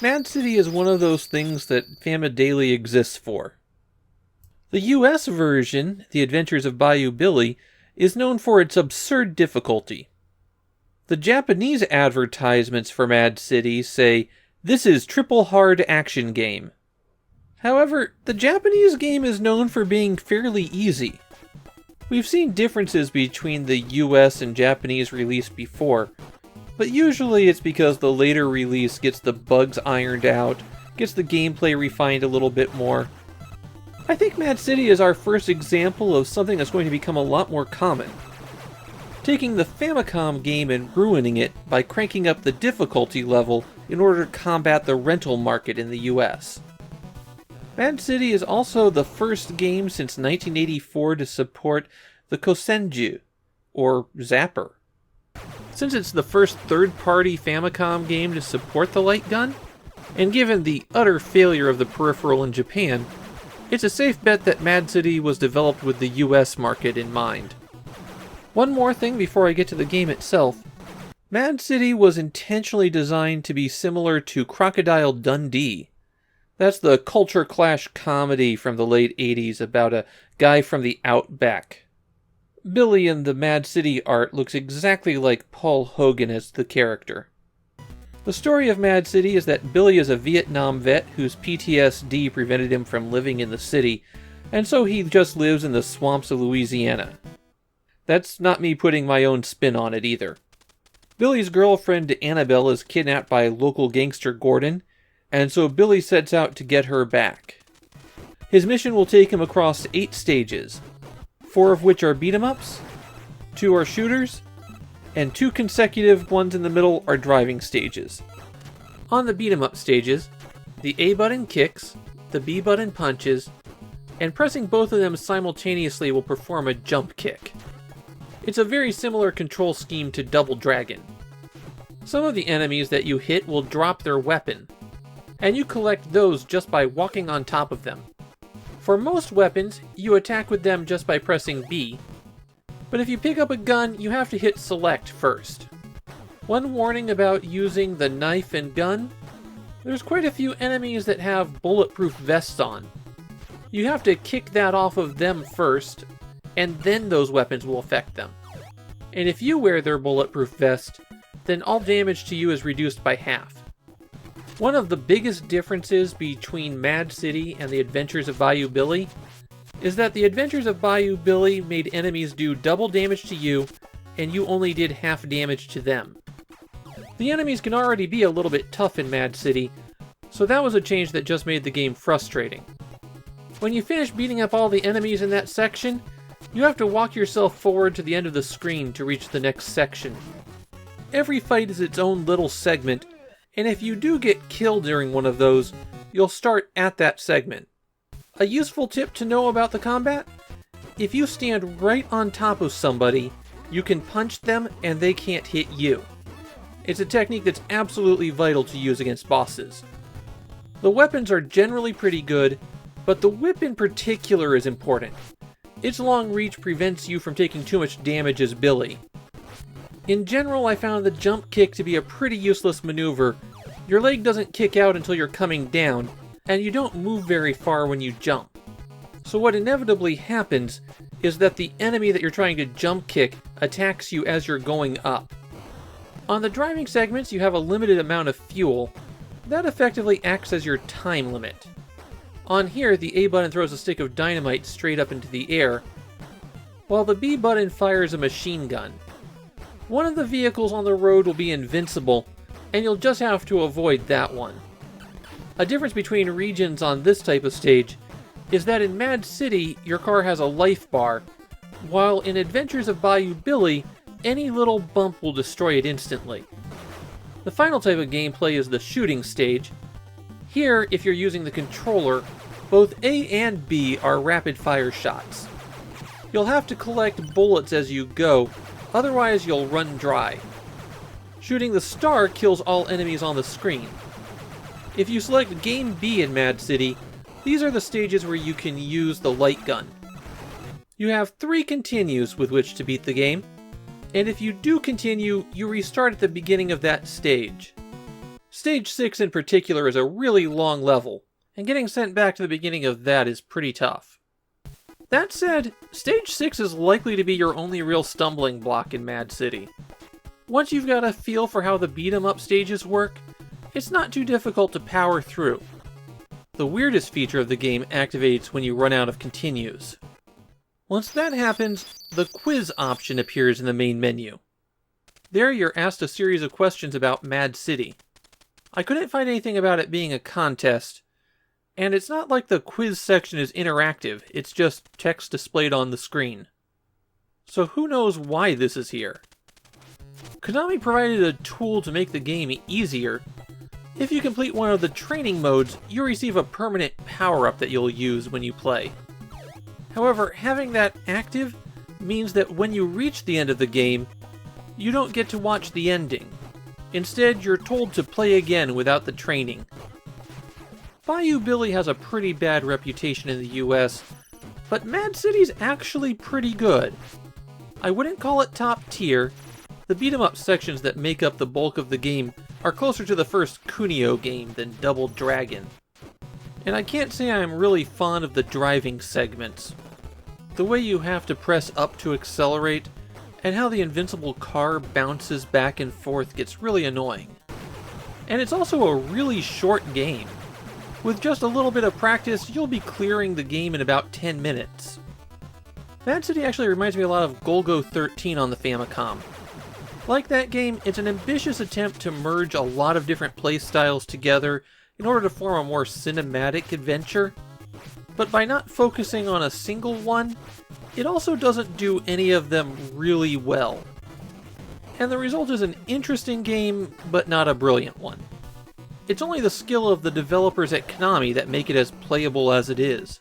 Mad City is one of those things that Famidaily exists for. The US version, The Adventures of Bayou Billy, is known for its absurd difficulty. The Japanese advertisements for Mad City say, "This is triple hard action game." However, the Japanese game is known for being fairly easy. We've seen differences between the US and Japanese release before, but usually it's because the later release gets the bugs ironed out, gets the gameplay refined a little bit more. I think Mad City is our first example of something that's going to become a lot more common. Taking the Famicom game and ruining it by cranking up the difficulty level in order to combat the rental market in the US. Mad City is also the first game since 1984 to support the Kosenju, or Zapper. Since it's the first third-party Famicom game to support the light gun, and given the utter failure of the peripheral in Japan, it's a safe bet that Mad City was developed with the US market in mind. One more thing before I get to the game itself. Mad City was intentionally designed to be similar to Crocodile Dundee. That's the culture clash comedy from the late 80s about a guy from the outback. Billy in the Mad City art looks exactly like Paul Hogan as the character. The story of Mad City is that Billy is a Vietnam vet whose PTSD prevented him from living in the city, and so he just lives in the swamps of Louisiana. That's not me putting my own spin on it either. Billy's girlfriend Annabelle is kidnapped by local gangster Gordon, and so Billy sets out to get her back. His mission will take him across 8 stages, 4 of which are beat-em-ups, 2 are shooters, and 2 consecutive ones in the middle are driving stages. On the beat-em-up stages, the A button kicks, the B button punches, and pressing both of them simultaneously will perform a jump kick. It's a very similar control scheme to Double Dragon. Some of the enemies that you hit will drop their weapon, and you collect those just by walking on top of them. For most weapons, you attack with them just by pressing B, but if you pick up a gun, you have to hit select first. One warning about using the knife and gun: there's quite a few enemies that have bulletproof vests on. You have to kick that off of them first, and then those weapons will affect them. And if you wear their bulletproof vest, then all damage to you is reduced by half. One of the biggest differences between Mad City and The Adventures of Bayou Billy is that The Adventures of Bayou Billy made enemies do double damage to you, and you only did half damage to them. The enemies can already be a little bit tough in Mad City, so that was a change that just made the game frustrating. When you finish beating up all the enemies in that section, you have to walk yourself forward to the end of the screen to reach the next section. Every fight is its own little segment, and if you do get killed during one of those, you'll start at that segment. A useful tip to know about the combat: if you stand right on top of somebody, you can punch them and they can't hit you. It's a technique that's absolutely vital to use against bosses. The weapons are generally pretty good, but the whip in particular is important. Its long reach prevents you from taking too much damage as Billy. In general, I found the jump kick to be a pretty useless maneuver. Your leg doesn't kick out until you're coming down, and you don't move very far when you jump. So what inevitably happens is that the enemy that you're trying to jump kick attacks you as you're going up. On the driving segments, you have a limited amount of fuel. That effectively acts as your time limit. On here, the A button throws a stick of dynamite straight up into the air, while the B button fires a machine gun. One of the vehicles on the road will be invincible, and you'll just have to avoid that one. A difference between regions on this type of stage is that in Mad City, your car has a life bar, while in Adventures of Bayou Billy, any little bump will destroy it instantly. The final type of gameplay is the shooting stage. Here, if you're using the controller, both A and B are rapid-fire shots. You'll have to collect bullets as you go, otherwise you'll run dry. Shooting the star kills all enemies on the screen. If you select Game B in Mad City, these are the stages where you can use the light gun. You have 3 continues with which to beat the game, and if you do continue, you restart at the beginning of that stage. Stage 6 in particular is a really long level, and getting sent back to the beginning of that is pretty tough. That said, Stage 6 is likely to be your only real stumbling block in Mad City. Once you've got a feel for how the beat-em-up stages work, it's not too difficult to power through. The weirdest feature of the game activates when you run out of continues. Once that happens, the quiz option appears in the main menu. There you're asked a series of questions about Mad City. I couldn't find anything about it being a contest, and it's not like the quiz section is interactive, it's just text displayed on the screen. So who knows why this is here? Konami provided a tool to make the game easier. If you complete one of the training modes, you receive a permanent power-up that you'll use when you play. However, having that active means that when you reach the end of the game, you don't get to watch the ending. Instead, you're told to play again without the training. Bayou Billy has a pretty bad reputation in the US, but Mad City's actually pretty good. I wouldn't call it top tier. The beat-em-up sections that make up the bulk of the game are closer to the first Kunio game than Double Dragon. And I can't say I'm really fond of the driving segments. The way you have to press up to accelerate, and how the invincible car bounces back and forth gets really annoying. And it's also a really short game. With just a little bit of practice, you'll be clearing the game in about 10 minutes. Mad City actually reminds me a lot of Golgo 13 on the Famicom. Like that game, it's an ambitious attempt to merge a lot of different playstyles together in order to form a more cinematic adventure. But by not focusing on a single one, it also doesn't do any of them really well. And the result is an interesting game, but not a brilliant one. It's only the skill of the developers at Konami that make it as playable as it is.